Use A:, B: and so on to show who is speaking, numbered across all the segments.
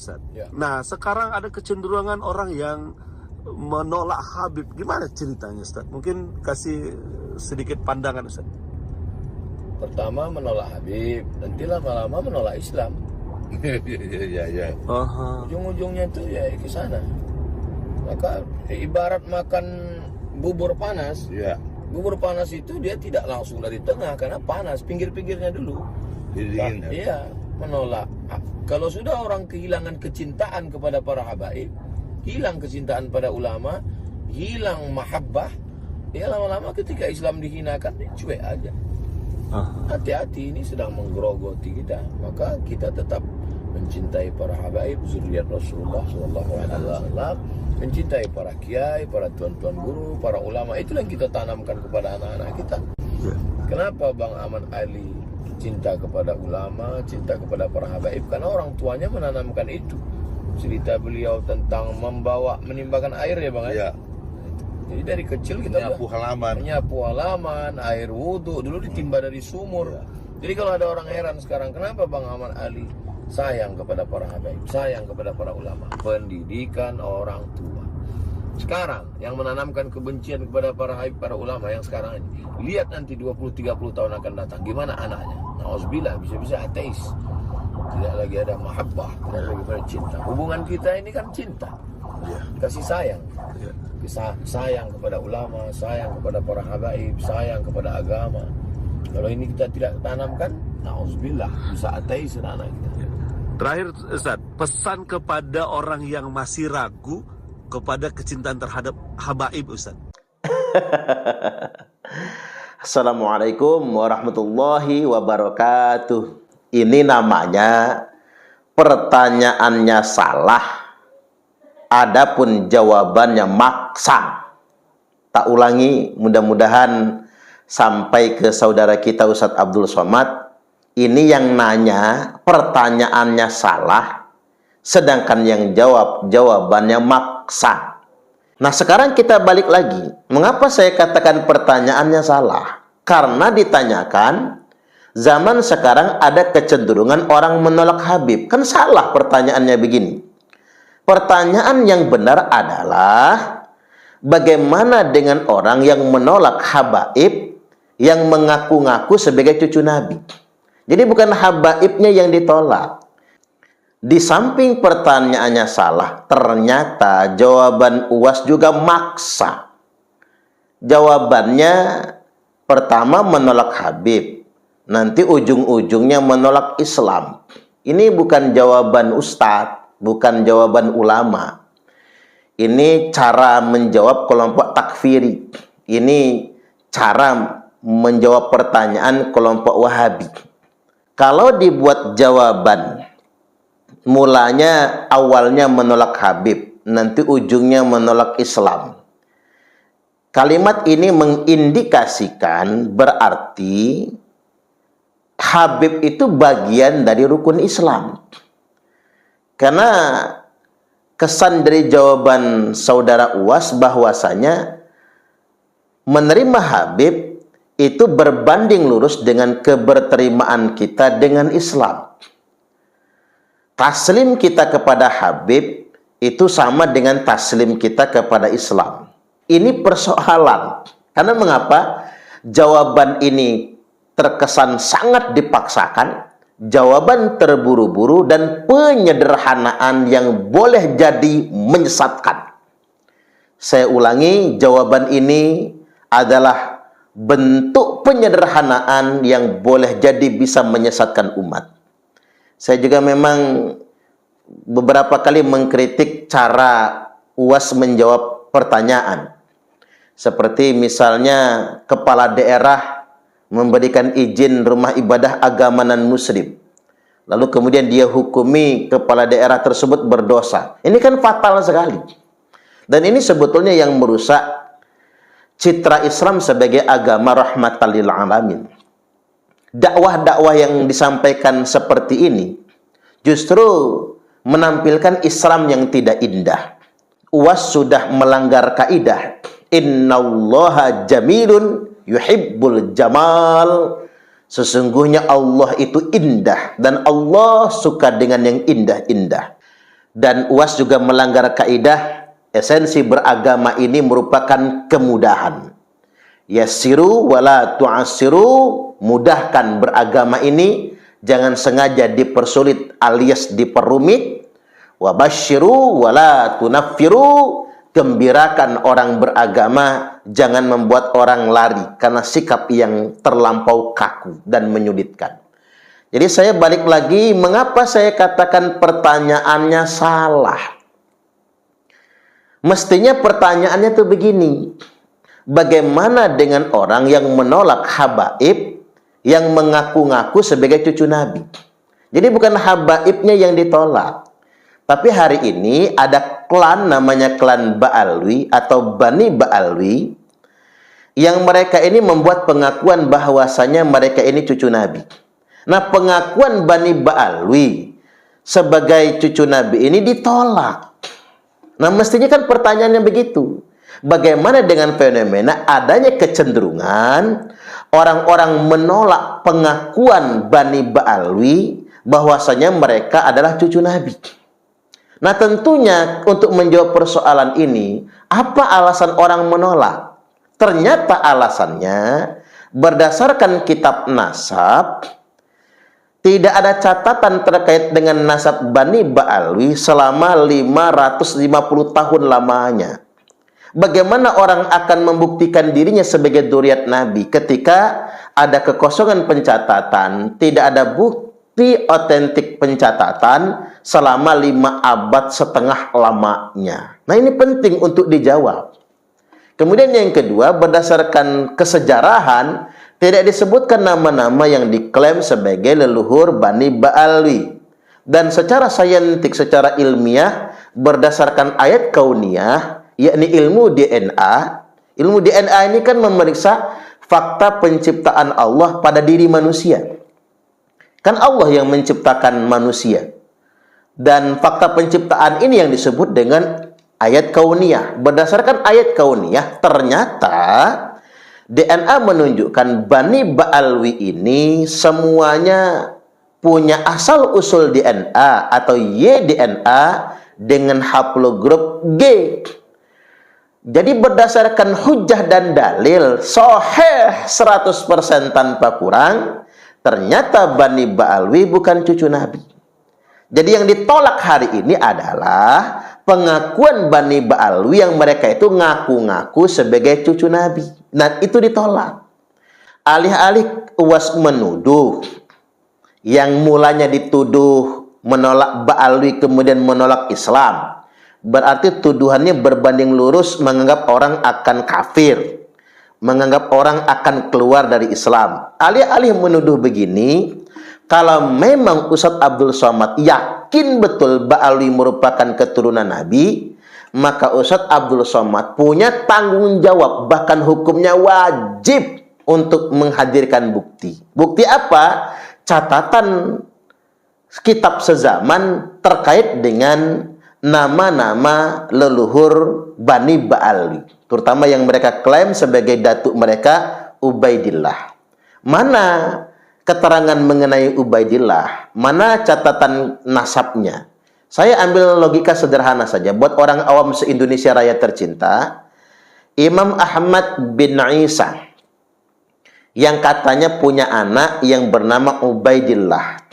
A: Ustaz.
B: Ya.
A: Nah, sekarang ada kecenderungan orang yang menolak Habib. Gimana ceritanya, Ustaz? Mungkin kasih sedikit pandangan, Ustaz.
B: Pertama menolak Habib, nanti lama-lama menolak Islam. Ya. Ujung-ujungnya itu ya ke sana. Maka ibarat makan bubur panas.
C: Ya.
B: Bubur panas itu dia tidak langsung dari tengah karena panas, pinggir-pinggirnya dulu.
C: Dingin.
B: Iya, menolak. Kalau sudah orang kehilangan kecintaan kepada para habaib, hilang kecintaan pada ulama, hilang mahabbah, ya lama-lama ketika Islam dihinakan, dia cuek aja. Hati-hati, ini sedang menggerogoti kita. Maka kita tetap mencintai para habaib, zuriat Rasulullah SAW, mencintai para kiai, para tuan-tuan guru, para ulama. Itulah yang kita tanamkan kepada anak-anak kita. Kenapa Bang Ahmad Ali cinta kepada ulama, cinta kepada para habaib? Karena orang tuanya menanamkan itu. Cerita beliau tentang menimbakan air ya Bang.
C: Ya.
B: Jadi dari kecil kita menyapu halaman, air wudhu dulu ditimba dari sumur.
C: Ya.
B: Jadi kalau ada orang heran sekarang, kenapa Bang Ahmad Ali sayang kepada para habaib, sayang kepada para ulama? Pendidikan orang tua. Sekarang yang menanamkan kebencian kepada para habaib, para ulama yang sekarang ini, lihat nanti 20-30 tahun akan datang, gimana anaknya? Na'udzubillah, bisa-bisa ateis. Tidak lagi ada mahabbah, tidak lagi ada cinta. Hubungan kita ini kan cinta, kasih sayang. Sayang kepada ulama, sayang kepada para habaib, sayang kepada agama. Kalau ini kita tidak tanamkan, na'udzubillah, bisa ateis anak kita.
A: Terakhir, Ustaz, pesan kepada orang yang masih ragu kepada kecintaan terhadap habaib, Ustaz.
D: Assalamualaikum warahmatullahi wabarakatuh. Ini namanya pertanyaannya salah, adapun jawabannya maksa. Tak ulangi, mudah-mudahan sampai ke saudara kita Ustadz Abdul Somad. Ini yang nanya pertanyaannya salah, sedangkan yang jawab jawabannya maksa. Nah, sekarang kita balik lagi. Mengapa saya katakan pertanyaannya salah? Karena ditanyakan, zaman sekarang ada kecenderungan orang menolak Habib. Kan salah pertanyaannya begini. Pertanyaan yang benar adalah, bagaimana dengan orang yang menolak habaib yang mengaku-ngaku sebagai cucu Nabi? Jadi bukan habaibnya yang ditolak. Di samping pertanyaannya salah, ternyata jawaban UAS juga maksa. Jawabannya pertama menolak Habib, nanti ujung-ujungnya menolak Islam. Ini bukan jawaban ustadz, bukan jawaban ulama. Ini cara menjawab kelompok takfiri. Ini cara menjawab pertanyaan kelompok Wahabi. Kalau dibuat jawaban, mulanya awalnya menolak Habib, nanti ujungnya menolak Islam. Kalimat ini mengindikasikan berarti Habib itu bagian dari rukun Islam. Karena kesan dari jawaban saudara UAS bahwasanya menerima Habib itu berbanding lurus dengan keberterimaan kita dengan Islam. Taslim kita kepada Habib itu sama dengan taslim kita kepada Islam. Ini persoalan. Karena mengapa jawaban ini terkesan sangat dipaksakan, jawaban terburu-buru, dan penyederhanaan yang boleh jadi menyesatkan. Saya ulangi, jawaban ini adalah bentuk penyederhanaan yang boleh jadi bisa menyesatkan umat. Saya juga memang beberapa kali mengkritik cara UAS menjawab pertanyaan. Seperti misalnya kepala daerah memberikan izin rumah ibadah agama non-muslim, lalu kemudian dia hukumi kepala daerah tersebut berdosa. Ini kan fatal sekali. Dan ini sebetulnya yang merusak citra Islam sebagai agama rahmatan lil alamin. Dakwah-dakwah yang disampaikan seperti ini justru menampilkan Islam yang tidak indah. UAS sudah melanggar kaidah innallaha jamilun yuhibbul jamal. Sesungguhnya Allah itu indah dan Allah suka dengan yang indah-indah. Dan UAS juga melanggar kaidah esensi beragama ini merupakan kemudahan. Yassiru wala tu'assiru, mudahkan beragama ini, jangan sengaja dipersulit alias diperumit. Wabasyiru wala tunaffiru, gembirakan orang beragama, jangan membuat orang lari karena sikap yang terlampau kaku dan menyulitkan. Jadi saya balik lagi, mengapa saya katakan pertanyaannya salah? Mestinya pertanyaannya tuh begini, bagaimana dengan orang yang menolak habaib, yang mengaku-ngaku sebagai cucu Nabi? Jadi bukan habaibnya yang ditolak, tapi hari ini ada klan namanya klan Ba'alwi atau Bani Ba'alwi, yang mereka ini membuat pengakuan bahwasanya mereka ini cucu Nabi. Nah, pengakuan Bani Ba'alwi sebagai cucu Nabi ini ditolak. Nah, mestinya kan pertanyaannya begitu. Bagaimana dengan fenomena adanya kecenderungan orang-orang menolak pengakuan Bani Ba'alwi bahwasanya mereka adalah cucu Nabi? Nah, tentunya untuk menjawab persoalan ini, apa alasan orang menolak? Ternyata alasannya berdasarkan kitab nasab, tidak ada catatan terkait dengan nasab Bani Ba'alwi selama 550 tahun lamanya. Bagaimana orang akan membuktikan dirinya sebagai dzurriyyat Nabi ketika ada kekosongan pencatatan, tidak ada bukti otentik pencatatan selama 5 abad setengah lamanya. Nah, ini penting untuk dijawab. Kemudian yang kedua, berdasarkan kesejarahan, tidak disebutkan nama-nama yang diklaim sebagai leluhur Bani Ba'alwi. Dan secara saintik, secara ilmiah, berdasarkan ayat kauniyah, yakni ilmu DNA. Ilmu DNA ini kan memeriksa fakta penciptaan Allah pada diri manusia. Kan Allah yang menciptakan manusia. Dan fakta penciptaan ini yang disebut dengan ayat kauniyah. Berdasarkan ayat kauniyah, ternyata DNA menunjukkan Bani Ba'alwi ini semuanya punya asal-usul DNA atau Y-DNA dengan haplogrup G. Jadi berdasarkan hujah dan dalil sahih 100% tanpa kurang, ternyata Bani Ba'alwi bukan cucu Nabi. Jadi yang ditolak hari ini adalah pengakuan Bani Ba'alwi yang mereka itu ngaku-ngaku sebagai cucu Nabi. Nah, itu ditolak. Alih-alih UAS menuduh, yang mulanya dituduh menolak Ba'alwi kemudian menolak Islam, berarti tuduhannya berbanding lurus menganggap orang akan kafir, menganggap orang akan keluar dari Islam. Alih-alih menuduh begini, kalau memang Ustadz Abdul Somad yakin betul Ba'alwi merupakan keturunan Nabi, maka Ustadz Abdul Somad punya tanggung jawab, bahkan hukumnya wajib untuk menghadirkan bukti. Bukti apa? Catatan kitab sezaman terkait dengan nama-nama leluhur Bani Ba'alwi, terutama yang mereka klaim sebagai datuk mereka Ubaidillah. Mana keterangan mengenai Ubaidillah? Mana catatan nasabnya? Saya ambil logika sederhana saja buat orang awam se-Indonesia Raya tercinta. Imam Ahmad bin Isa yang katanya punya anak yang bernama Ubaidillah.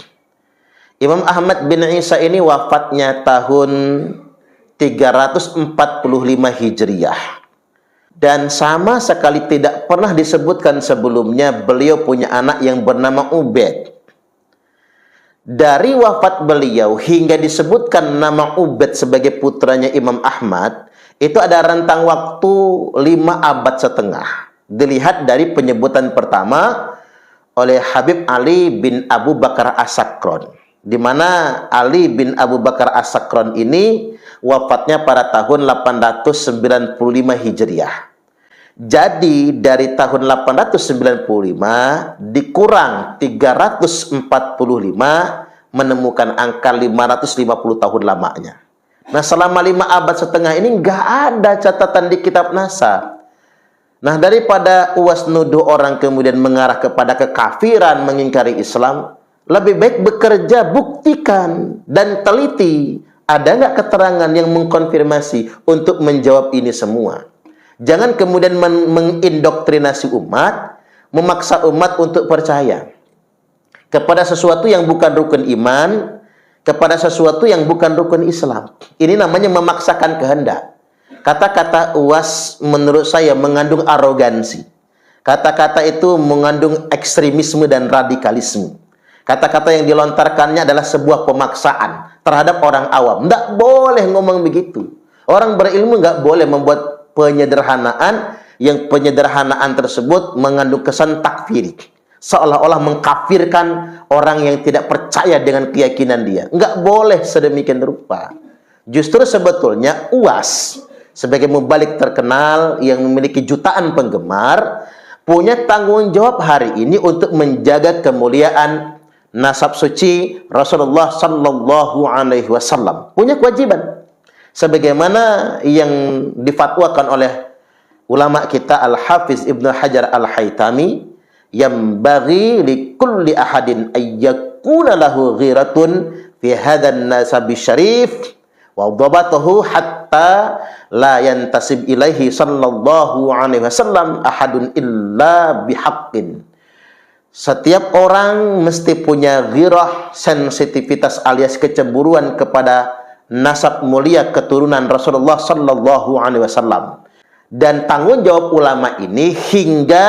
D: Imam Ahmad bin Isa ini wafatnya tahun 345 Hijriah. Dan sama sekali tidak pernah disebutkan sebelumnya beliau punya anak yang bernama Ubaid. Dari wafat beliau hingga disebutkan nama Ubaid sebagai putranya Imam Ahmad, itu ada rentang waktu 5 abad setengah. Dilihat dari penyebutan pertama oleh Habib Ali bin Abu Bakar As-Sakron, di mana Ali bin Abu Bakar As-Sakron ini wafatnya pada tahun 895 Hijriah. Jadi dari tahun 895 dikurang 345 menemukan angka 550 tahun lamanya. Nah, selama 5 abad setengah ini nggak ada catatan di kitab nasab. Nah, daripada UAS nuduh orang kemudian mengarah kepada kekafiran, mengingkari Islam, lebih baik bekerja, buktikan dan teliti Ada nggak keterangan yang mengkonfirmasi untuk menjawab ini semua? Jangan kemudian mengindoktrinasi umat, memaksa umat untuk percaya kepada sesuatu yang bukan rukun iman, kepada sesuatu yang bukan rukun Islam. Ini namanya memaksakan kehendak. Kata-kata UAS menurut saya mengandung arogansi. Kata-kata itu mengandung ekstremisme dan radikalisme. Kata-kata yang dilontarkannya adalah sebuah pemaksaan terhadap orang awam. Tidak boleh ngomong begitu. Orang berilmu nggak boleh membuat penyederhanaan yang penyederhanaan tersebut mengandung kesan takfiri. Seolah-olah mengkafirkan orang yang tidak percaya dengan keyakinan dia. Nggak boleh sedemikian rupa. Justru sebetulnya UAS sebagai mubalik terkenal yang memiliki jutaan penggemar punya tanggung jawab hari ini untuk menjaga kemuliaan nasab suci Rasulullah sallallahu alaihi wasallam. Punya kewajiban. Sebagaimana yang difatwakan oleh ulama kita Al-Hafiz Ibnu Hajar Al-Haytami, yang bagi li kulli ahadin ayyakuna lahu ghiratun fi hadzal nasab syarif wa dhabatahu hatta la yantasib ilaihi sallallahu alaihi wasallam ahadun illa bihaqqin. Setiap orang mesti punya ghirah, sensitivitas alias kecemburuan kepada nasab mulia keturunan Rasulullah sallallahu alaihi wasallam. Dan tanggung jawab ulama ini hingga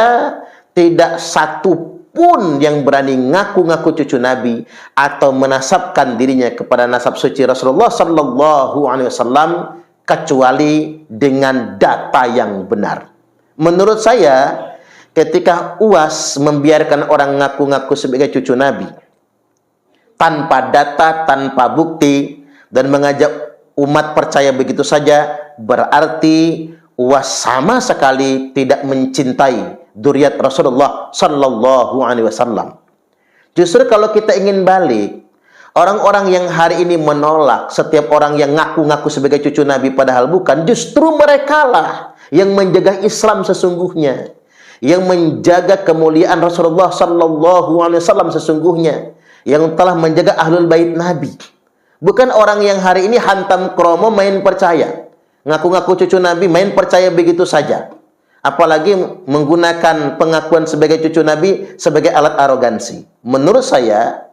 D: tidak satu pun yang berani ngaku-ngaku cucu Nabi atau menasabkan dirinya kepada nasab suci Rasulullah sallallahu alaihi wasallam kecuali dengan data yang benar. Menurut saya, ketika UAS membiarkan orang ngaku-ngaku sebagai cucu Nabi tanpa data, tanpa bukti, dan mengajak umat percaya begitu saja, berarti UAS sama sekali tidak mencintai dzurriyyat Rasulullah sallallahu alaihi wasallam. Justru kalau kita ingin balik, orang-orang yang hari ini menolak setiap orang yang ngaku-ngaku sebagai cucu Nabi padahal bukan, justru merekalah yang menjaga Islam sesungguhnya, yang menjaga kemuliaan Rasulullah sallallahu alaihi wasallam sesungguhnya, yang telah menjaga ahlul bait Nabi. Bukan orang yang hari ini hantam kromo main percaya, ngaku-ngaku cucu Nabi main percaya begitu saja. Apalagi menggunakan pengakuan sebagai cucu Nabi sebagai alat arogansi. Menurut saya,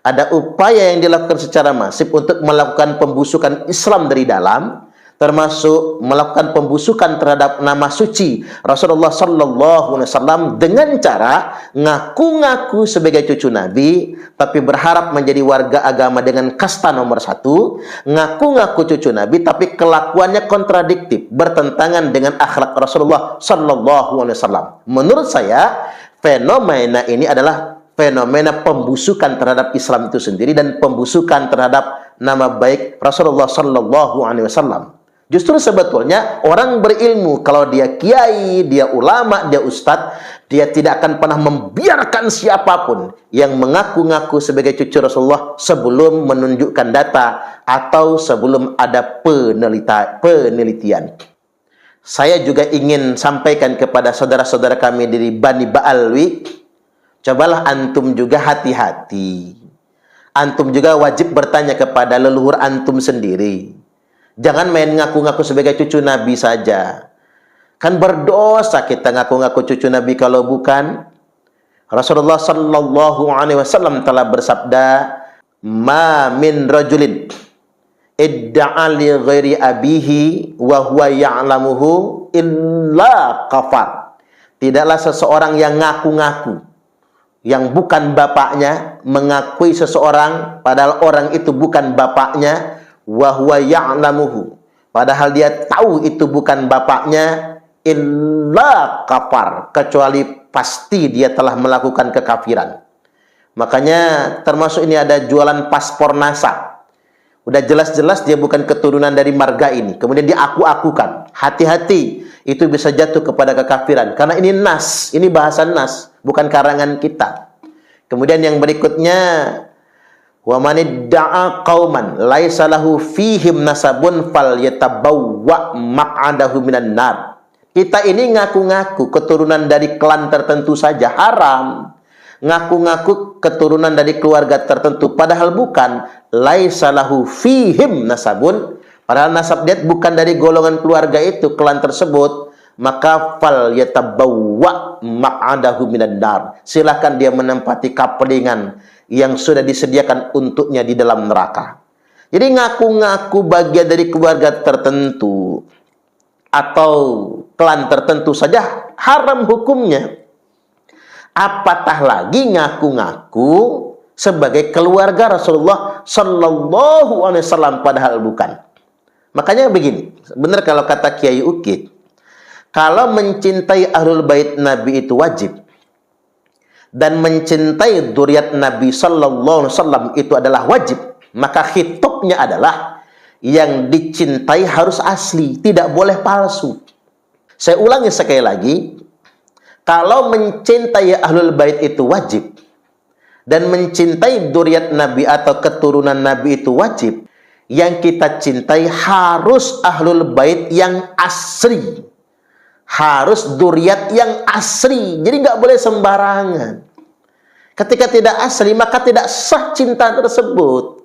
D: ada upaya yang dilakukan secara masif untuk melakukan pembusukan Islam dari dalam, termasuk melakukan pembusukan terhadap nama suci Rasulullah sallallahu alaihi wasallam dengan cara ngaku-ngaku sebagai cucu Nabi tapi berharap menjadi warga agama dengan kasta nomor 1, ngaku-ngaku cucu Nabi tapi kelakuannya kontradiktif, bertentangan dengan akhlak Rasulullah sallallahu alaihi wasallam. Menurut saya, fenomena ini adalah fenomena pembusukan terhadap Islam itu sendiri dan pembusukan terhadap nama baik Rasulullah sallallahu alaihi wasallam. Justru sebetulnya orang berilmu, kalau dia kiai, dia ulama, dia ustadz, dia tidak akan pernah membiarkan siapapun yang mengaku-ngaku sebagai cucu Rasulullah sebelum menunjukkan data atau sebelum ada penelitian. Saya juga ingin sampaikan kepada saudara-saudara kami dari Bani Ba'alwi, cobalah antum juga hati-hati. Antum juga wajib bertanya kepada leluhur antum sendiri. Jangan main ngaku-ngaku sebagai cucu Nabi saja. Kan berdosa kita ngaku-ngaku cucu Nabi kalau bukan. Rasulullah sallallahu alaihi wasallam telah bersabda, "Ma min rajulin idda'a li ghairi abihi wa huwa ya'lamuhu illa kafar." Tidaklah seseorang yang ngaku-ngaku yang bukan bapaknya, mengakui seseorang padahal orang itu bukan bapaknya, wa huwa ya'lamuhu, padahal dia tahu itu bukan bapaknya, illa kafar, kecuali pasti dia telah melakukan kekafiran. Makanya termasuk ini ada jualan paspor nasab. Udah jelas-jelas dia bukan keturunan dari marga ini, kemudian dia aku-akukan. Hati-hati, itu bisa jatuh kepada kekafiran. Karena ini nas, ini bahasa nas, bukan karangan kita. Kemudian yang berikutnya, wa man idda'a qauman laisa lahu fihim nasabun falyatabawwa maq'adahu minan nar. Kita ini ngaku-ngaku keturunan dari klan tertentu saja haram. ngaku-ngaku keturunan dari keluarga tertentu, padahal bukan, laisa lahu fihim nasabun, padahal nasab dia bukan dari golongan keluarga itu, klan tersebut, maka fal yatabawwa maq'adahu minan nar, silakan dia menempati kapelingan yang sudah disediakan untuknya di dalam neraka. Jadi ngaku-ngaku bagian dari keluarga tertentu atau klan tertentu saja haram hukumnya. Apatah lagi ngaku-ngaku sebagai keluarga Rasulullah Sallallahu Alaihi Wasallam padahal bukan. Makanya begini, benar kalau kata Kiai Ukit, kalau mencintai ahlul bait Nabi itu wajib, dan mencintai dzurriyyat Nabi Sallallahu Alaihi Wasallam itu adalah wajib, maka khitobnya adalah yang dicintai harus asli, tidak boleh palsu. Saya ulangi sekali lagi, kalau mencintai ahlul bait itu wajib, dan mencintai dzurriyyat Nabi atau keturunan Nabi itu wajib, yang kita cintai harus ahlul bait yang asli, harus dzurriyyat yang asli. Jadi nggak boleh sembarangan. Ketika tidak asli, maka tidak sah cinta tersebut.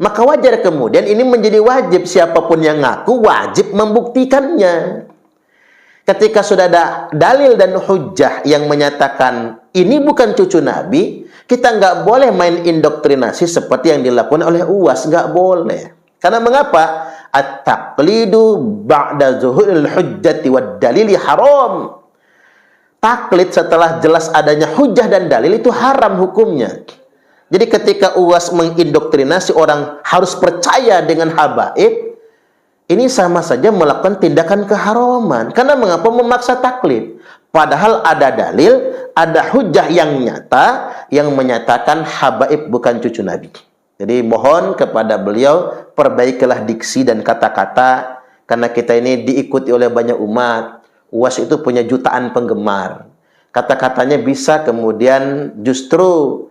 D: Maka wajar kemudian ini menjadi wajib, siapapun yang ngaku wajib membuktikannya. Ketika sudah ada dalil dan hujjah yang menyatakan ini bukan cucu Nabi, kita nggak boleh main indoktrinasi seperti yang dilakukan oleh UAS, nggak boleh. Karena mengapa? At-taqlidu ba'da zuhuril hujjati wad dalili haram. Taklid setelah jelas adanya hujjah dan dalil itu haram hukumnya. Jadi ketika UAS mengindoktrinasi orang harus percaya dengan habaib, ini sama saja melakukan tindakan keharaman. Karena mengapa memaksa taklid? Padahal ada dalil, ada hujjah yang nyata yang menyatakan habaib bukan cucu Nabi. Jadi mohon kepada beliau, perbaikilah diksi dan kata-kata, karena kita ini diikuti oleh banyak umat. UAS itu punya jutaan penggemar. Kata-katanya bisa kemudian justru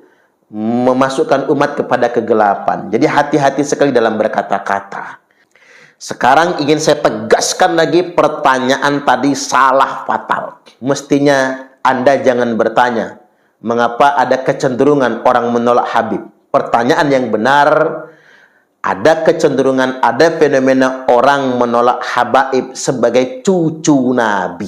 D: memasukkan umat kepada kegelapan. Jadi hati-hati sekali dalam berkata-kata. Sekarang ingin saya tegaskan lagi, pertanyaan tadi salah fatal. Mestinya Anda jangan bertanya, mengapa ada kecenderungan orang menolak Habib? Pertanyaan yang benar, ada kecenderungan, ada fenomena orang menolak habaib sebagai cucu Nabi.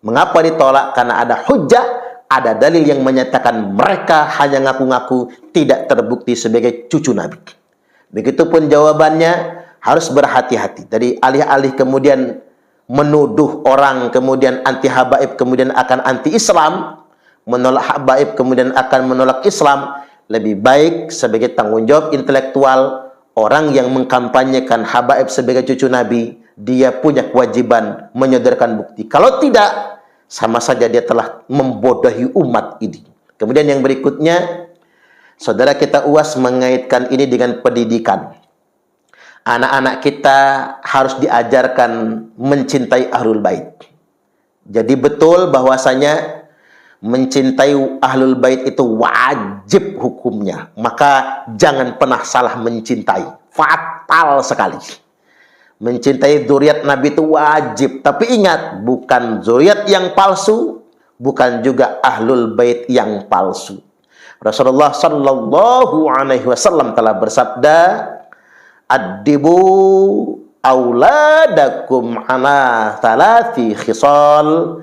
D: Mengapa ditolak? Karena ada hujjah, ada dalil yang menyatakan mereka hanya ngaku-ngaku, tidak terbukti sebagai cucu Nabi. Begitupun jawabannya, harus berhati-hati. Dari alih-alih kemudian menuduh orang kemudian anti habaib kemudian akan anti Islam, menolak habaib kemudian akan menolak Islam, lebih baik sebagai tanggung jawab intelektual orang yang mengkampanyekan habaib sebagai cucu Nabi, dia punya kewajiban menyodorkan bukti. Kalau tidak, sama saja dia telah membodohi umat ini. Kemudian yang berikutnya, saudara kita UAS mengaitkan ini dengan pendidikan. Anak-anak kita harus diajarkan mencintai ahlul bait. Jadi betul bahwasanya mencintai ahlul bait itu wajib hukumnya. Maka jangan pernah salah mencintai. Fatal sekali. Mencintai dzurriyyat Nabi itu wajib. Tapi ingat, bukan dzurriyyat yang palsu, bukan juga ahlul bait yang palsu. Rasulullah Sallallahu Alaihi Wasallam telah bersabda, addibu auladakum ala thalathi khisal.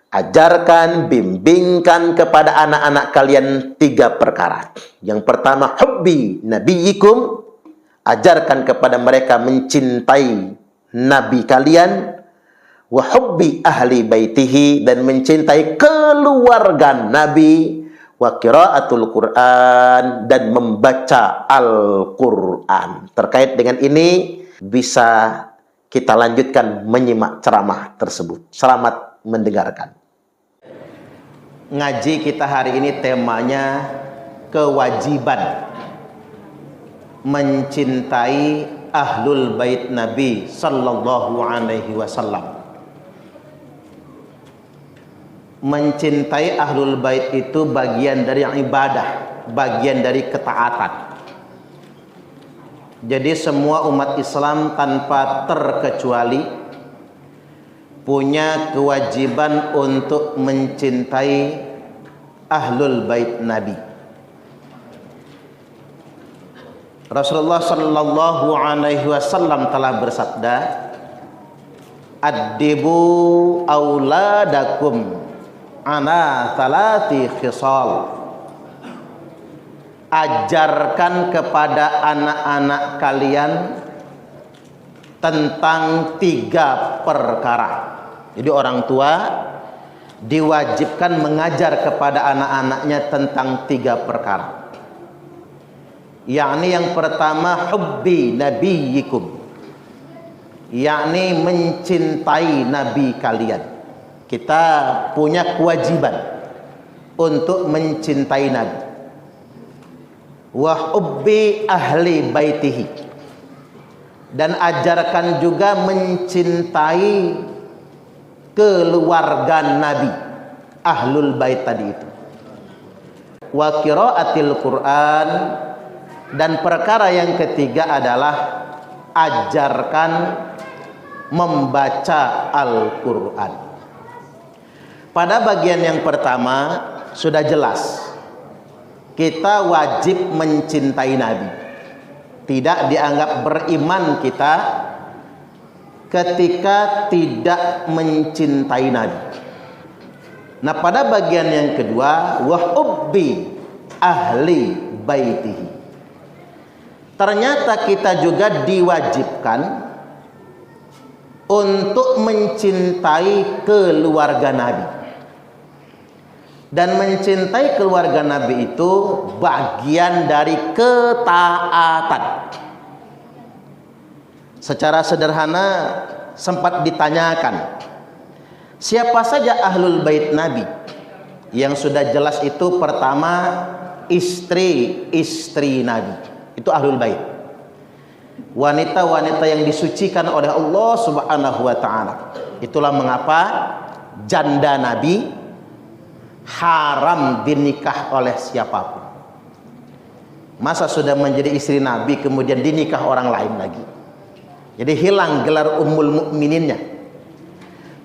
D: Ajarkan, bimbingkan kepada anak-anak kalian 3 perkara. Yang pertama, hubbi nabiyikum. Ajarkan kepada mereka mencintai nabi kalian. Wa hubbi ahli baitihi, dan mencintai keluarga nabi. Wa qiraatul Quran, dan membaca Al-Quran. Terkait dengan ini bisa kita lanjutkan menyimak ceramah tersebut. Selamat mendengarkan. Ngaji kita hari ini temanya kewajiban mencintai ahlul bait Nabi Sallallahu Alaihi Wasallam. Mencintai ahlul bait itu bagian dari ibadah, bagian dari ketaatan. Jadi semua umat Islam tanpa terkecuali punya kewajiban untuk mencintai ahlul bait Nabi. Rasulullah sallallahu alaihi wasallam telah bersabda, "Addibu auladakum ana thalathi khisal." Ajarkan kepada anak-anak kalian tentang 3 perkara. Jadi orang tua diwajibkan mengajar kepada anak-anaknya tentang 3 perkara. Yakni yang pertama, hubbi nabiyikum, yakni mencintai nabi kalian. Kita punya kewajiban untuk mencintai nabi. Wa hubbi ahli baitihi, dan ajarkan juga mencintai keluarga nabi, ahlul bait tadi itu. Wa qiraatil Quran, dan perkara yang ketiga adalah ajarkan membaca Al-Quran. Pada bagian yang pertama sudah jelas, kita wajib mencintai Nabi. Tidak dianggap beriman kita ketika tidak mencintai Nabi. Nah, pada bagian yang kedua, wa hubbi ahli baitihi, ternyata kita juga diwajibkan untuk mencintai keluarga Nabi. Dan mencintai keluarga Nabi itu bagian dari ketaatan. Secara sederhana sempat ditanyakan, siapa saja ahlul bait Nabi? Yang sudah jelas itu pertama, istri-istri Nabi. Itu ahlul bait. Wanita-wanita yang disucikan oleh Allah Subhanahu wa taala. Itulah mengapa janda Nabi haram dinikah oleh siapapun. Masa sudah menjadi istri Nabi kemudian dinikah orang lain lagi? Jadi hilang gelar ummul mukmininnya.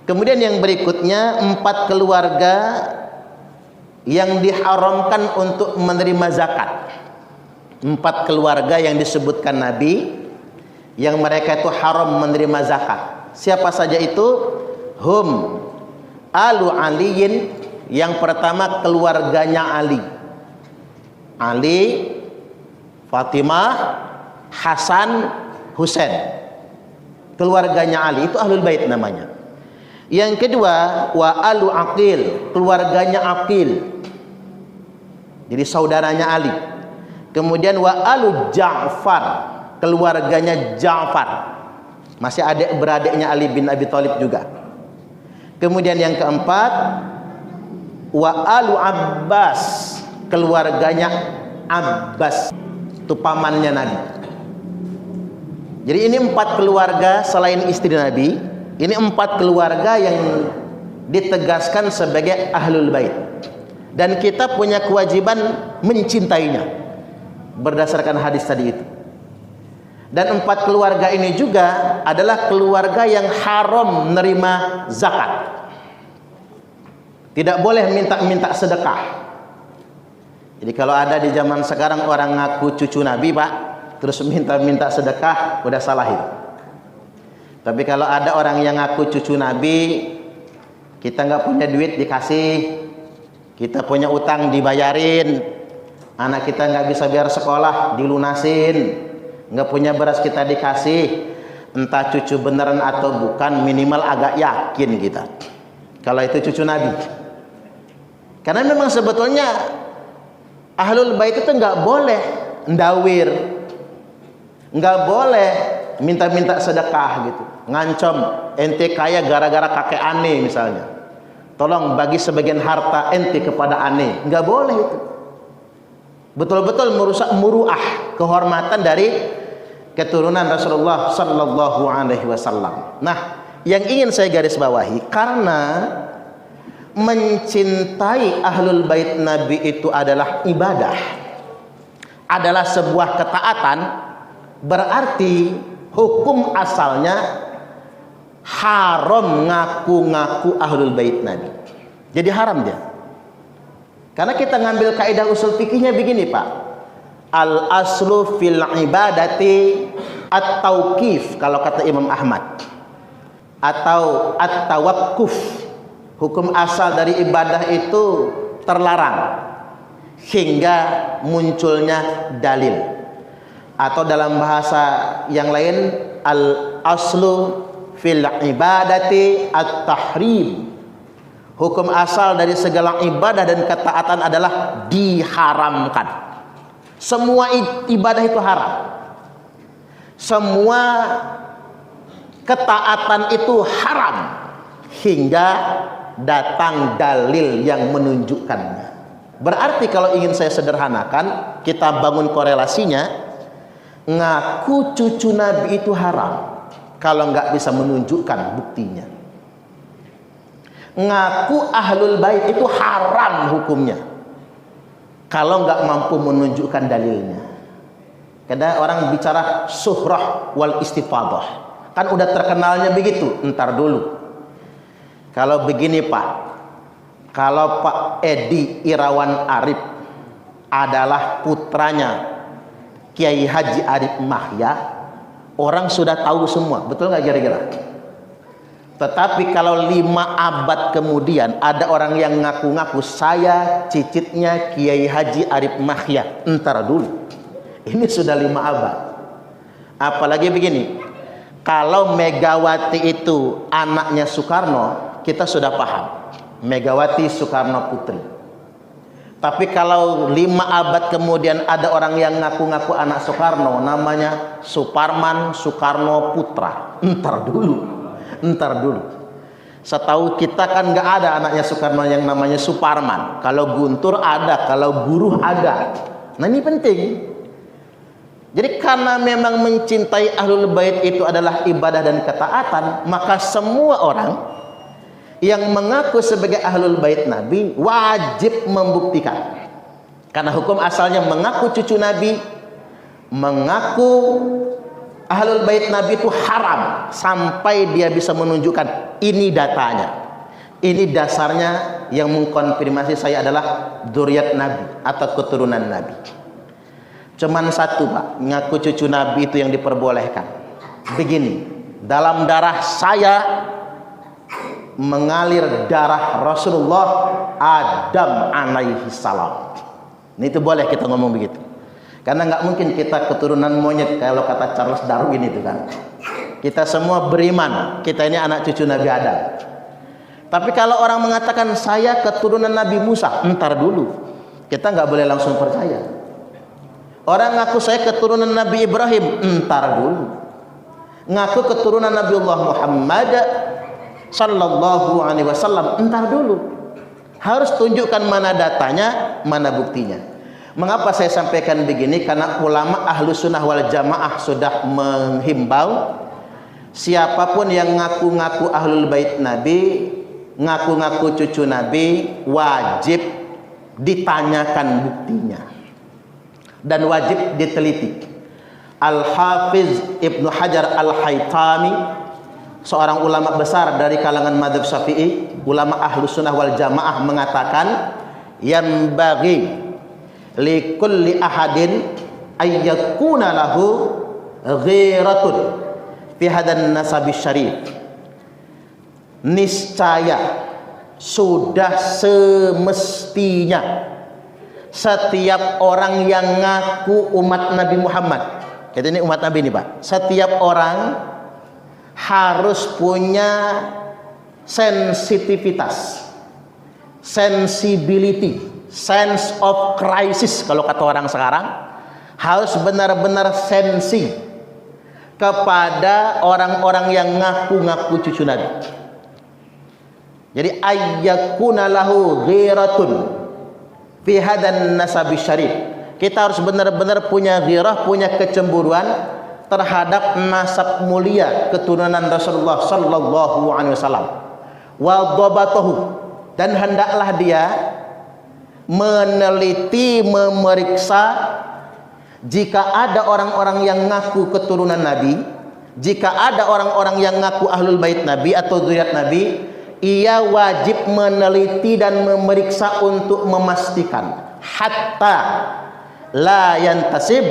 D: Kemudian yang berikutnya, 4 keluarga yang diharamkan untuk menerima zakat. 4 keluarga yang disebutkan Nabi yang mereka itu haram menerima zakat. Siapa saja itu? Hum alu aliyin, yang pertama keluarganya Ali. Ali, Fatimah, Hasan, Husain. Keluarganya Ali itu ahlul bait namanya. Yang kedua, wa alu Aqil, keluarganya Aqil. Jadi saudaranya Ali. Kemudian wa alu Ja'far, keluarganya Ja'far. Masih adik beradiknya Ali bin Abi Thalib juga. Kemudian yang keempat, wa alu Abbas, keluarganya Abbas, itu pamannya Nabi. Jadi ini 4 keluarga selain istri Nabi. Ini 4 keluarga yang ditegaskan sebagai ahlul bait. Dan kita punya kewajiban mencintainya berdasarkan hadis tadi itu. Dan 4 keluarga ini juga adalah keluarga yang haram menerima zakat. Tidak boleh minta-minta sedekah. Jadi kalau ada di zaman sekarang orang ngaku cucu Nabi, Pak, terus minta-minta sedekah, udah salah itu. Tapi kalau ada orang yang ngaku cucu Nabi, kita nggak punya duit dikasih, kita punya utang dibayarin, anak kita nggak bisa biar sekolah dilunasin, nggak punya beras kita dikasih, entah cucu beneran atau bukan, minimal agak yakin kita kalau itu cucu Nabi. Karena memang sebetulnya ahlul bait itu nggak boleh ndawir, nggak boleh minta-minta sedekah gitu, ngancam ente kaya gara-gara kakek ane misalnya, tolong bagi sebagian harta ente kepada ane, nggak boleh itu. Betul-betul merusak muruah, kehormatan dari keturunan Rasulullah sallallahu alaihi wasallam. Nah, yang ingin saya garis bawahi, karena mencintai ahlul bait Nabi itu adalah ibadah, adalah sebuah ketaatan, berarti hukum asalnya haram ngaku-ngaku ahlul bait Nabi. Jadi haram dia. Karena kita ngambil kaidah usul fikihnya begini, Pak. Al aslu fil ibadati at-tauqif kalau kata Imam Ahmad, atau at-tawaqquf. Hukum asal dari ibadah itu terlarang hingga munculnya dalil. Atau dalam bahasa yang lain, al aslu fil ibadati at-tahrim. Hukum asal dari segala ibadah dan ketaatan adalah diharamkan. Semua ibadah itu haram. Semua ketaatan itu haram hingga datang dalil yang menunjukkannya. Berarti kalau ingin saya sederhanakan, kita bangun korelasinya, ngaku cucu Nabi itu haram kalau nggak bisa menunjukkan buktinya. Ngaku ahlul bait itu haram hukumnya kalau nggak mampu menunjukkan dalilnya. Karena orang bicara suhrah wal istifadah, kan udah terkenalnya begitu. Entar dulu, kalau begini Pak, kalau Pak Edi Irawan Arif adalah putranya Kiai Haji Arif Mahya, orang sudah tahu semua, betul nggak kira-kira? Tetapi kalau 5 abad kemudian ada orang yang ngaku-ngaku saya cicitnya Kiai Haji Arif Mahya, entar dulu, ini sudah 5 abad. Apalagi begini, kalau Megawati itu anaknya Soekarno, kita sudah paham, Megawati Soekarno Putri. Tapi kalau 5 abad kemudian ada orang yang ngaku-ngaku anak Soekarno, namanya Suparman Soekarno Putra, entar dulu. Setahu kita kan nggak ada anaknya Soekarno yang namanya Suparman. Kalau Guntur ada, kalau Buruh ada. Nah ini penting. Jadi karena memang mencintai ahlul bait itu adalah ibadah dan ketaatan, maka semua orang yang mengaku sebagai ahlul bait Nabi wajib membuktikan. Karena hukum asalnya mengaku cucu Nabi, mengaku ahlul bait Nabi itu haram sampai dia bisa menunjukkan ini datanya, ini dasarnya yang mengkonfirmasi saya adalah dzurriyyat Nabi atau keturunan Nabi. Cuman satu Pak, ngaku cucu Nabi itu yang diperbolehkan. Begini, dalam darah saya mengalir darah Rasulullah Adam alaihi salam. Ini itu boleh kita ngomong begitu. Karena nggak mungkin kita keturunan monyet kalau kata Charles Darwin itu kan. Kita semua beriman, kita ini anak cucu Nabi Adam. Tapi kalau orang mengatakan saya keturunan Nabi Musa, entar dulu, kita nggak boleh langsung percaya. Orang ngaku saya keturunan Nabi Ibrahim, entar dulu. Ngaku keturunan Nabiullah Muhammad sallallahu alaihi wasallam, entar dulu. Harus tunjukkan mana datanya, mana buktinya. Mengapa saya sampaikan begini? Karena ulama ahlu sunnah wal jamaah sudah menghimbau siapapun yang ngaku-ngaku ahlul bait Nabi, ngaku-ngaku cucu Nabi, wajib ditanyakan buktinya dan wajib diteliti. Al-Hafiz Ibnu Hajar Al-Haytami, seorang ulama besar dari kalangan mazhab Syafi'i, ulama ahlu sunnah wal jamaah, mengatakan yang bagi likulli ahadin ayyakuna lahu ghiratun fi hadan nasabis syarif. Niscaya sudah semestinya setiap orang yang ngaku umat Nabi Muhammad, jadi ini umat Nabi ini Pak, setiap orang harus punya sensitivitas, sensibility, sense of crisis kalau kata orang sekarang, harus benar-benar sensi kepada orang-orang yang ngaku-ngaku cucu Nabi. Jadi ayyakuna lahu ghiratun fi hadan nasabi syarif. Kita harus benar-benar punya ghirah, punya kecemburuan terhadap nasab mulia keturunan Rasulullah sallallahu alaihi wasallam. Wa dhabatahu, dan hendaklah dia meneliti, memeriksa jika ada orang-orang yang ngaku keturunan Nabi, jika ada orang-orang yang ngaku ahlul bait Nabi atau dzurriyyat Nabi, ia wajib meneliti dan memeriksa untuk memastikan hatta la yantasib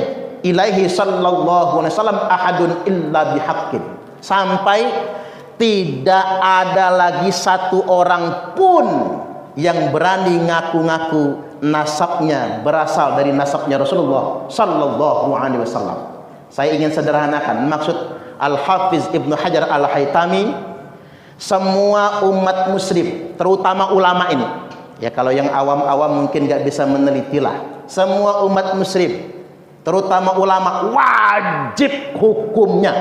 D: ilaihi sallallahu alaihi wasallam ahadun illa bihaqqin, sampai tidak ada lagi satu orang pun yang berani ngaku-ngaku nasabnya berasal dari nasabnya Rasulullah sallallahu alaihi wasallam. Saya ingin sederhanakan maksud Al-Hafiz Ibnu Hajar Al-Haytami, semua umat muslim, terutama ulama ini. Ya kalau yang awam-awam mungkin gak bisa menelitilah. Semua umat muslim, terutama ulama, wajib hukumnya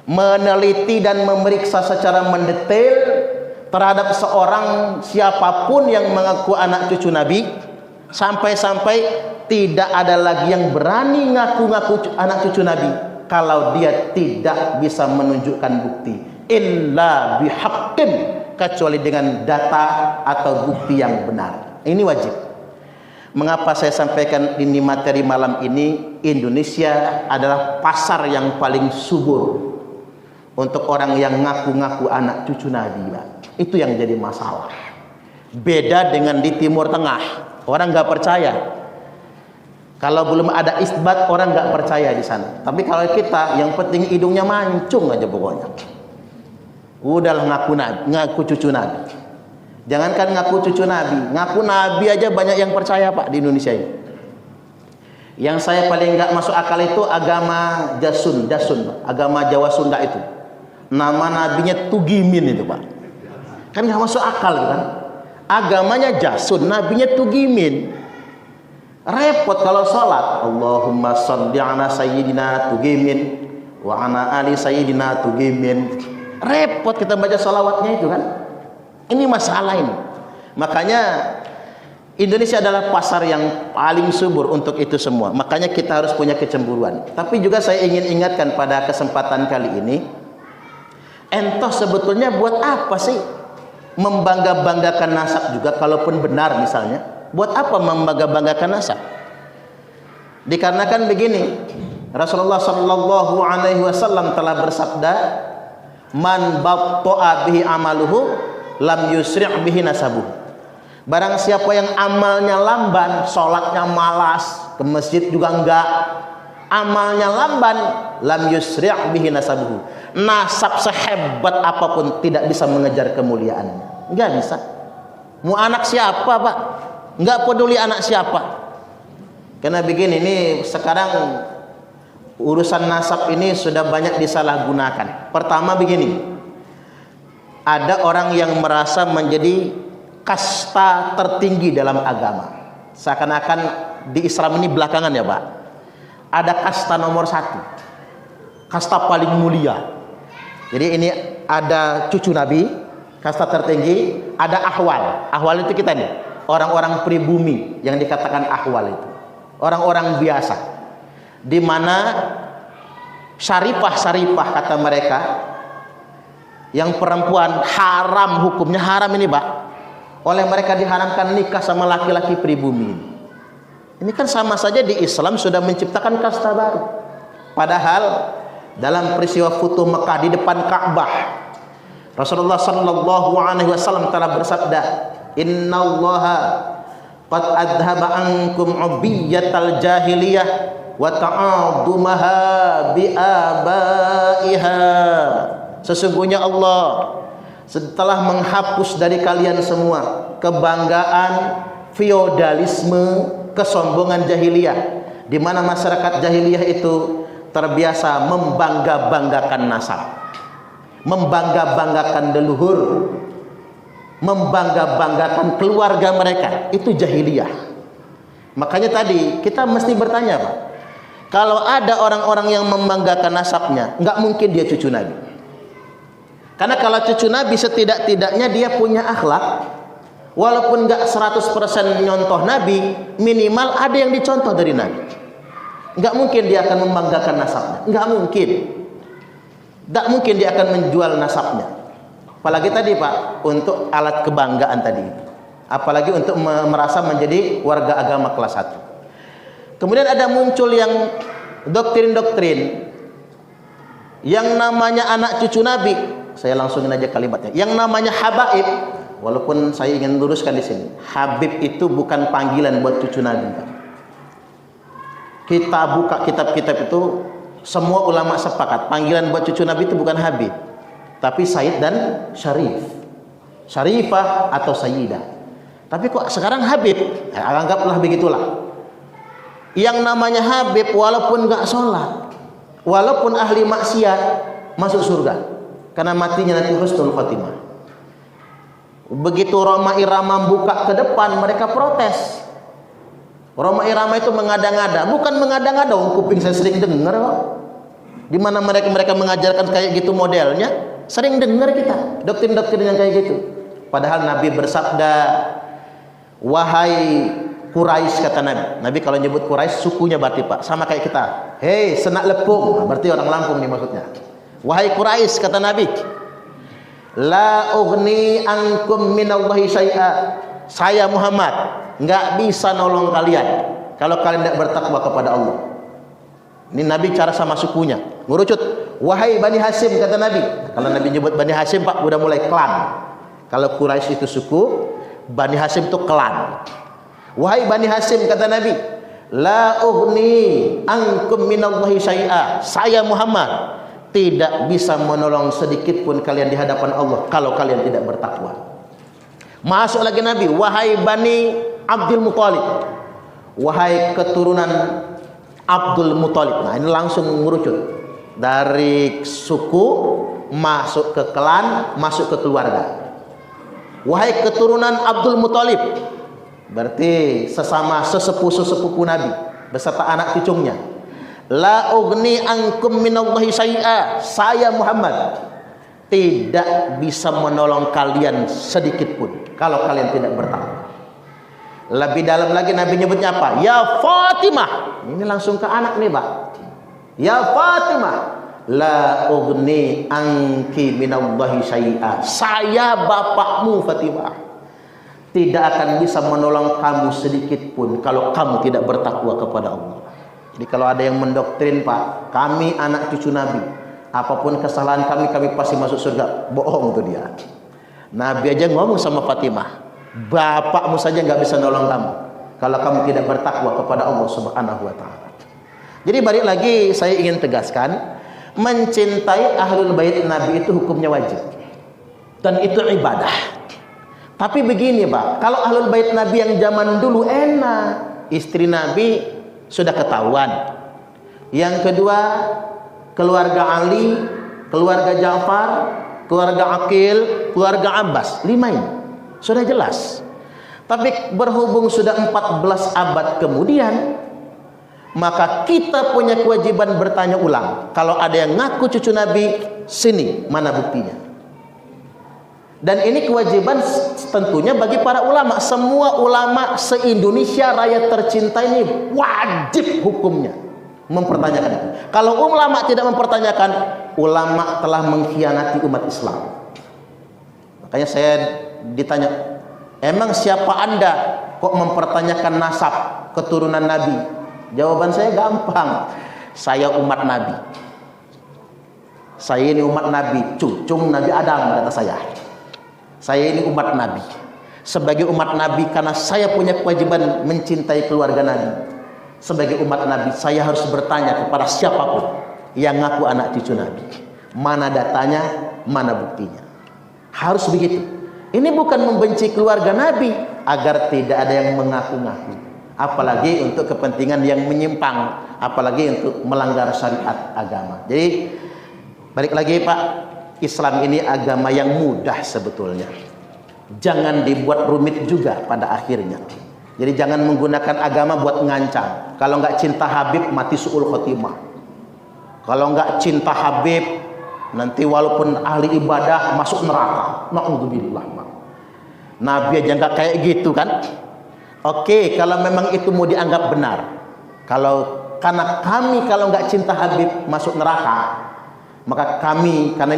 D: meneliti dan memeriksa secara mendetail terhadap seorang siapapun yang mengaku anak cucu Nabi, sampai-sampai tidak ada lagi yang berani ngaku-ngaku anak cucu Nabi kalau dia tidak bisa menunjukkan bukti illa bihaqqin, kecuali dengan data atau bukti yang benar. Ini wajib. Mengapa saya sampaikan ini materi malam ini? Indonesia adalah pasar yang paling subur untuk orang yang ngaku-ngaku anak cucu Nabi, Pak. Itu yang jadi masalah. Beda dengan di Timur Tengah, orang nggak percaya. Kalau belum ada isbat, orang nggak percaya di sana. Tapi kalau kita, yang penting hidungnya mancung aja pokoknya. Udahlah ngaku Nabi, ngaku cucu Nabi. Jangankan ngaku cucu Nabi, ngaku Nabi aja banyak yang percaya, Pak, di Indonesia ini. Yang saya paling nggak masuk akal itu agama Jasun, agama Jawa Sunda itu. Nama nabinya Tugimin itu, Pak. Kan nggak masuk akal kan? Agamanya Jasun, nabinya Tugimin. Repot kalau sholat, Allahumma sholli ala sayyidina Tugimin wa ala ali sayyidina Tugimin. Repot kita baca sholawatnya itu kan. Ini masalah ini. Makanya Indonesia adalah pasar yang paling subur untuk itu semua. Makanya kita harus punya kecemburuan. Tapi juga saya ingin ingatkan pada kesempatan kali ini, entoh sebetulnya buat apa sih membangga-banggakan nasab juga kalaupun benar misalnya? Buat apa membangga-banggakan nasab? Dikarenakan begini, Rasulullah sallallahu alaihi wasallam telah bersabda, "Man batta'a bihi amaluhu lam yusri' bihi nasabuhu." Barang siapa yang amalnya lamban, sholatnya malas, ke masjid juga enggak, amalnya lamban, lam yusri' bihi nasabuhu. Nasab sehebat apapun tidak bisa mengejar kemuliaannya. Enggak bisa. Mau anak siapa, Pak? Enggak peduli anak siapa. Karena begini, ini sekarang urusan nasab ini sudah banyak disalahgunakan. Pertama begini, ada orang yang merasa menjadi kasta tertinggi dalam agama. Seakan-akan di Islam ini belakangan ya, Pak. Ada kasta nomor 1, kasta paling mulia. Jadi ini ada cucu Nabi, kasta tertinggi, ada ahwal. Ahwal itu kita nih, orang-orang pribumi yang dikatakan ahwal itu, orang-orang biasa, di mana syarifah kata mereka, yang perempuan haram, hukumnya haram ini, Pak. Oleh mereka diharamkan nikah sama laki-laki pribumi. Ini kan sama saja di Islam sudah menciptakan kasta baru. Padahal dalam peristiwa Futuh Mekah di depan Ka'bah, Rasulullah sallallahu alaihi wasallam telah bersabda, "Innallaha qad adhaba ankum ubiyatal jahiliyah wa ta'adumaha bi abaiha." Sesungguhnya Allah setelah menghapus dari kalian semua kebanggaan, feodalisme, kesombongan jahiliyah, di mana masyarakat jahiliyah itu terbiasa membangga-banggakan nasab, membangga-banggakan leluhur, membangga-banggakan keluarga mereka. Itu jahiliyah. Makanya tadi kita mesti bertanya, Pak, kalau ada orang-orang yang membanggakan nasabnya, nggak mungkin dia cucu Nabi. Karena kalau cucu Nabi setidak-tidaknya dia punya akhlak, walaupun nggak 100% nyontoh Nabi, minimal ada yang dicontoh dari Nabi. Nggak mungkin dia akan membanggakan nasabnya, nggak mungkin. Nggak mungkin dia akan menjual nasabnya. Apalagi tadi, Pak, untuk alat kebanggaan tadi. Apalagi untuk merasa menjadi warga agama kelas 1. Kemudian ada muncul yang doktrin-doktrin yang namanya anak cucu Nabi. saya langsungin aja kalimatnya. Yang namanya habaib, walaupun saya ingin luruskan di sini, Habib itu bukan panggilan buat cucu Nabi, Pak. Kita buka kitab-kitab itu, semua ulama sepakat panggilan buat cucu Nabi itu bukan Habib, tapi Sayyid dan Syarif, Syarifah atau Sayyidah. Tapi kok sekarang Habib? Anggaplah begitulah. Yang namanya Habib walaupun nggak sholat, walaupun ahli maksiat, masuk surga karena matinya nanti husnul khotimah. Begitu Roma Irama buka ke depan, mereka protes. Roma Irama itu mengada-ngada, bukan mengada-ngada, kuping saya sering dengar kok. Di mana mereka mengajarkan kayak gitu modelnya, sering dengar kita doktrin-doktrin yang kayak gitu. Padahal Nabi bersabda, wahai Quraisy, kata Nabi. Nabi kalau nyebut Quraisy sukunya berarti, Pak, sama kayak kita. Hei senak lepung, berarti orang Lampung nih maksudnya. Wahai Quraisy, kata Nabi, la ughni ankum minallahi syai'a. Saya Muhammad nggak bisa nolong kalian kalau kalian tidak bertakwa kepada Allah. Ini Nabi cara sama sukunya, ngurucut. Wahai Bani Hasyim, kata Nabi. Kalau Nabi nyebut Bani Hasyim, Pak, udah mulai klan. Kalau Quraisy itu suku, Bani Hasyim itu klan. Wahai Bani Hasyim, kata Nabi, la ughni ankum minallahi syai'a. Saya Muhammad tidak bisa menolong sedikit pun kalian di hadapan Allah kalau kalian tidak bertakwa. Masuk lagi Nabi, wahai Bani Abdul Muthalib, wahai keturunan Abdul Muthalib. Nah, ini langsung merucut dari suku masuk ke klan, masuk ke keluarga. Wahai keturunan Abdul Muthalib, berarti sesama sesepuh Nabi beserta anak cucunya. La ughni ankum minallahi syai'a. Saya Muhammad tidak bisa menolong kalian sedikit pun kalau kalian tidak bertakwa. Lebih dalam lagi Nabi nyebutnya apa? Ya Fatimah. Ini langsung ke anak nih, Pak. Ya Fatimah, la ughni anki minallahi syai'a. Saya bapakmu Fatimah, tidak akan bisa menolong kamu sedikit pun kalau kamu tidak bertakwa kepada Allah. Jadi kalau ada yang mendoktrin, Pak, kami anak cucu Nabi, apapun kesalahan kami pasti masuk surga, bohong tuh dia. Nabi aja ngomong sama Fatimah, bapakmu saja nggak bisa nolong kamu kalau kamu tidak bertakwa kepada Allah Subhanahu wa Ta'ala. Jadi balik lagi saya ingin tegaskan, mencintai ahlul bait Nabi itu hukumnya wajib dan itu ibadah. Tapi begini, Pak, kalau ahlul bait Nabi yang zaman dulu enak, istri Nabi sudah ketahuan. Yang kedua, keluarga Ali, keluarga Ja'far, keluarga Aqil, keluarga Abbas, 5 ini sudah jelas. Tapi berhubung sudah 14 abad kemudian, maka kita punya kewajiban bertanya ulang. Kalau ada yang ngaku cucu Nabi, sini mana buktinya? Dan ini kewajiban tentunya bagi para ulama. Semua ulama se-Indonesia raya tercinta ini wajib hukumnya mempertanyakan itu. Kalau ulama tidak mempertanyakan, ulama telah mengkhianati umat Islam. Makanya saya ditanya, emang siapa Anda kok mempertanyakan nasab keturunan Nabi? Jawaban saya gampang, saya umat Nabi. Saya ini umat Nabi, cucung Nabi Adam, kata saya. Saya ini umat Nabi. Sebagai umat Nabi, karena saya punya kewajiban mencintai keluarga Nabi, sebagai umat Nabi, saya harus bertanya kepada siapapun yang ngaku anak cucu Nabi, mana datanya, mana buktinya. Harus begitu. Ini bukan membenci keluarga Nabi agar tidak ada yang mengaku-ngaku, apalagi untuk kepentingan yang menyimpang, apalagi untuk melanggar syariat agama. Jadi balik lagi, Pak, Islam ini agama yang mudah sebetulnya. Jangan dibuat rumit juga pada akhirnya. Jadi jangan menggunakan agama buat ngancam. Kalau nggak cinta Habib, mati su'ul khotimah. Kalau nggak cinta Habib, nanti walaupun ahli ibadah masuk neraka. Na'udzubillah. Nabi aja nggak kayak gitu kan? Oke, kalau memang itu mau dianggap benar. Karena kami kalau nggak cinta Habib masuk neraka, maka kami, karena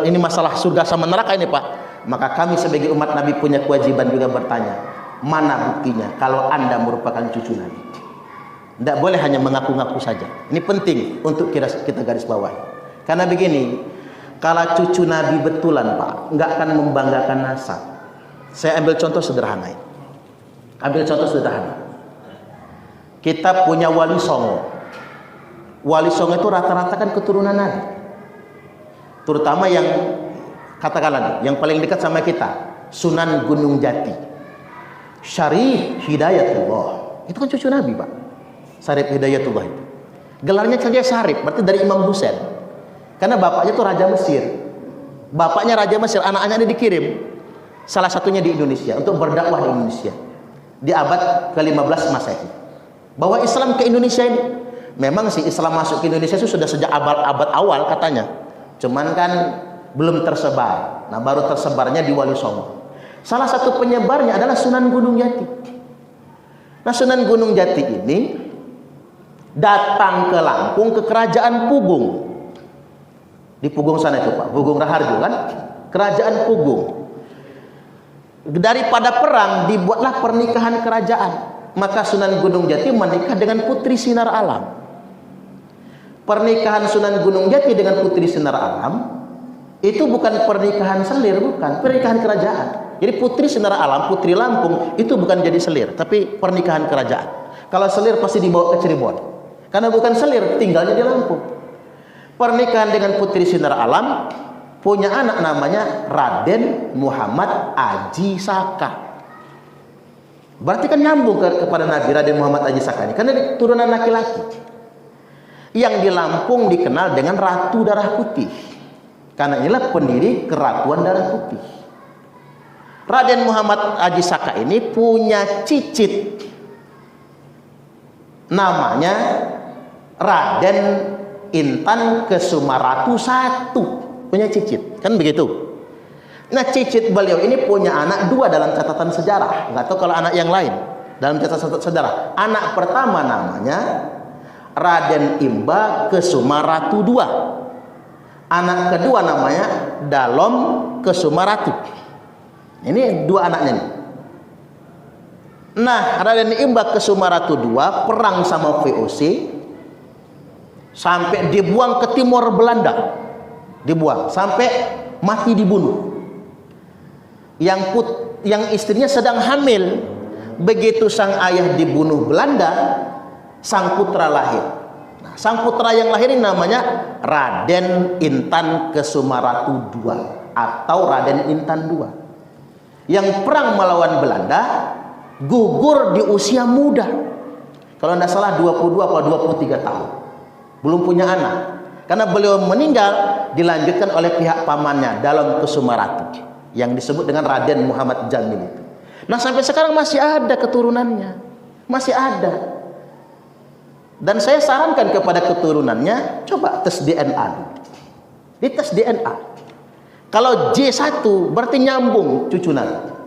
D: ini masalah surga sama neraka ini, Pak, maka kami sebagai umat Nabi punya kewajiban juga bertanya, mana buktinya kalau Anda merupakan cucu Nabi? Tidak boleh hanya mengaku-ngaku saja. Ini penting untuk kita garis bawahi. Karena begini, Kalau cucu Nabi betulan Pak, nggak akan membanggakan nasab. Saya ambil contoh sederhana ini. Ambil contoh sederhana. Kita punya Wali Songo. Wali Songo itu rata-rata kan keturunan Nabi. Terutama yang katakanlah yang paling dekat sama kita, Sunan Gunung Jati, Syarif Hidayatullah. Itu kan cucu Nabi Pak. Syarif Hidayatullah itu. Gelarnya saja Syarif, berarti dari Imam Husain. Karena bapaknya itu Raja Mesir. Bapaknya Raja Mesir, anak-anaknya dikirim. Salah satunya di Indonesia, untuk berdakwah di Indonesia. Di abad ke-15 Masehi. Bahwa Islam ke Indonesia ini, memang sih Islam masuk ke Indonesia itu sudah sejak abad awal katanya. Cuman kan belum tersebar. Nah baru tersebarnya di Wali Songo. Salah satu penyebarnya adalah Sunan Gunung Jati. Nah Sunan Gunung Jati ini datang ke Lampung, ke kerajaan Pugung. Di Pugung sana itu Pak, Pugung Raharjo kan, kerajaan Pugung. Daripada perang dibuatlah pernikahan kerajaan. Maka Sunan Gunung Jati menikah dengan Putri Sinar Alam. Pernikahan Sunan Gunung Jati dengan Putri Sinar Alam itu bukan pernikahan selir, bukan, pernikahan kerajaan. Jadi Putri Sinar Alam, Putri Lampung itu bukan jadi selir, tapi pernikahan kerajaan. Kalau selir pasti dibawa ke Cirebon. Karena bukan selir, tinggalnya di Lampung. Pernikahan dengan Putri Sinar Alam, punya anak namanya Raden Muhammad Aji Saka. Berarti kan nyambung kepada Nabi Raden Muhammad Aji Saka ini, karena turunan laki-laki. Yang di Lampung dikenal dengan Ratu Darah Putih, karena inilah pendiri Keratuan Darah Putih. Raden Muhammad Aji Saka ini punya cicit namanya Raden Intan Kesumaratu I, punya cicit, kan begitu. Nah cicit beliau ini punya anak dua dalam catatan sejarah, nggak tahu kalau anak yang lain dalam catatan sejarah. Anak pertama namanya Raden Imba Kesumaratu II, anak kedua namanya Dalom Kesumaratu. Ini dua anaknya nih. Nah Raden Imba Kesumaratu II perang sama VOC sampai dibuang ke timur Belanda, dibuang sampai mati, dibunuh. Yang istrinya sedang hamil. Begitu sang ayah dibunuh Belanda, sang putra lahir. Nah, sang putra yang lahir ini namanya Raden Intan Kesumaratu II atau Raden Intan II, yang perang melawan Belanda, gugur di usia muda. Kalau tidak salah 22 atau 23 tahun. Belum punya anak. Karena beliau meninggal dilanjutkan oleh pihak pamannya Dalom Kesumaratu, yang disebut dengan Raden Muhammad Jamil itu. Nah sampai sekarang masih ada keturunannya, masih ada. Dan saya sarankan kepada keturunannya, coba tes DNA dulu. Di tes DNA. Kalau J1 berarti nyambung cucu Nabi.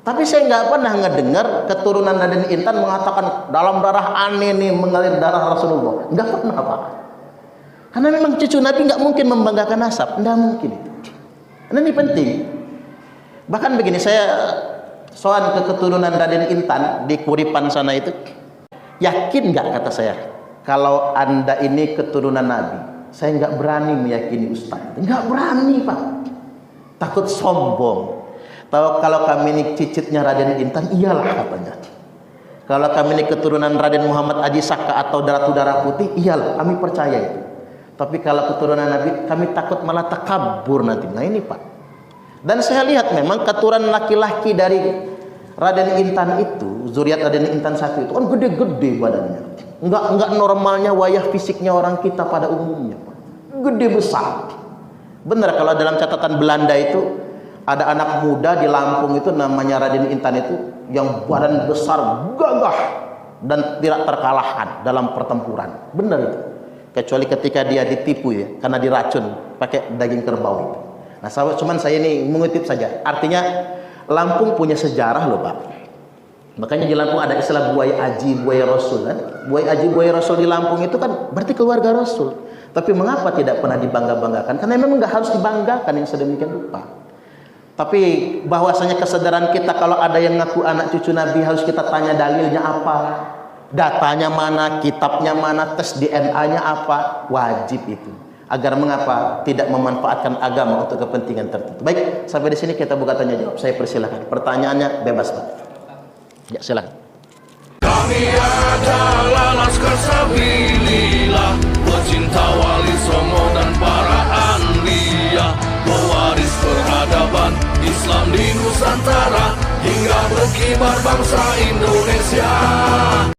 D: Tapi saya nggak pernah ngedengar keturunan Raden Intan mengatakan dalam darah aneh nih mengalir darah Rasulullah. Nggak pernah Pak. Karena memang cucu Nabi nggak mungkin membanggakan nasab, nggak mungkin itu. Karena ini penting. Bahkan begini, saya soal ke keturunan Raden Intan di Kuripan sana itu, yakin nggak kata saya kalau anda ini keturunan Nabi? Saya nggak berani meyakini Ustaz, nggak berani Pak, takut sombong. Tahu kalau kami ini cicitnya Raden Intan, iyalah katanya. Kalau kami ini keturunan Raden Muhammad Aji Saka atau Ratu Darah Putih, iyalah kami percaya itu. Tapi kalau keturunan Nabi, kami takut malah takabur nanti. Nah ini Pak. Dan saya lihat memang keturunan laki-laki dari Raden Intan itu, zuriat Raden Intan I itu kan gede-gede badannya. Enggak normalnya wayah fisiknya orang kita pada umumnya, Pak. Gede besar. Benar kalau dalam catatan Belanda itu ada anak muda di Lampung itu namanya Raden Intan itu yang badan besar, gagah dan tidak terkalahkan dalam pertempuran. Benar itu. Kecuali ketika dia ditipu ya, karena diracun pakai daging kerbau itu. Nah, cuman saya ini mengutip saja. Artinya Lampung punya sejarah loh Pak. Makanya di Lampung ada istilah buaya aji, buaya Rasul kan? Buaya aji, buaya Rasul di Lampung itu kan berarti keluarga Rasul. Tapi mengapa tidak pernah dibangga-banggakan? Karena memang nggak harus dibanggakan yang sedemikian rupa. Tapi bahwasanya kesadaran kita kalau ada yang ngaku anak cucu Nabi harus kita tanya dalilnya apa, datanya mana, kitabnya mana, tes DNA-nya apa, wajib itu. agar mengapa tidak memanfaatkan agama untuk kepentingan tertentu. Baik, sampai di sini kita buka tanya jawab. Saya persilahkan. Pertanyaannya bebas, Pak. Ya, silakan.
C: Kami adalah Laskar Sabilillah, pecinta Wali Songo dan para anbiya, pewaris peradaban Islam di Nusantara hingga berkibar bangsa Indonesia.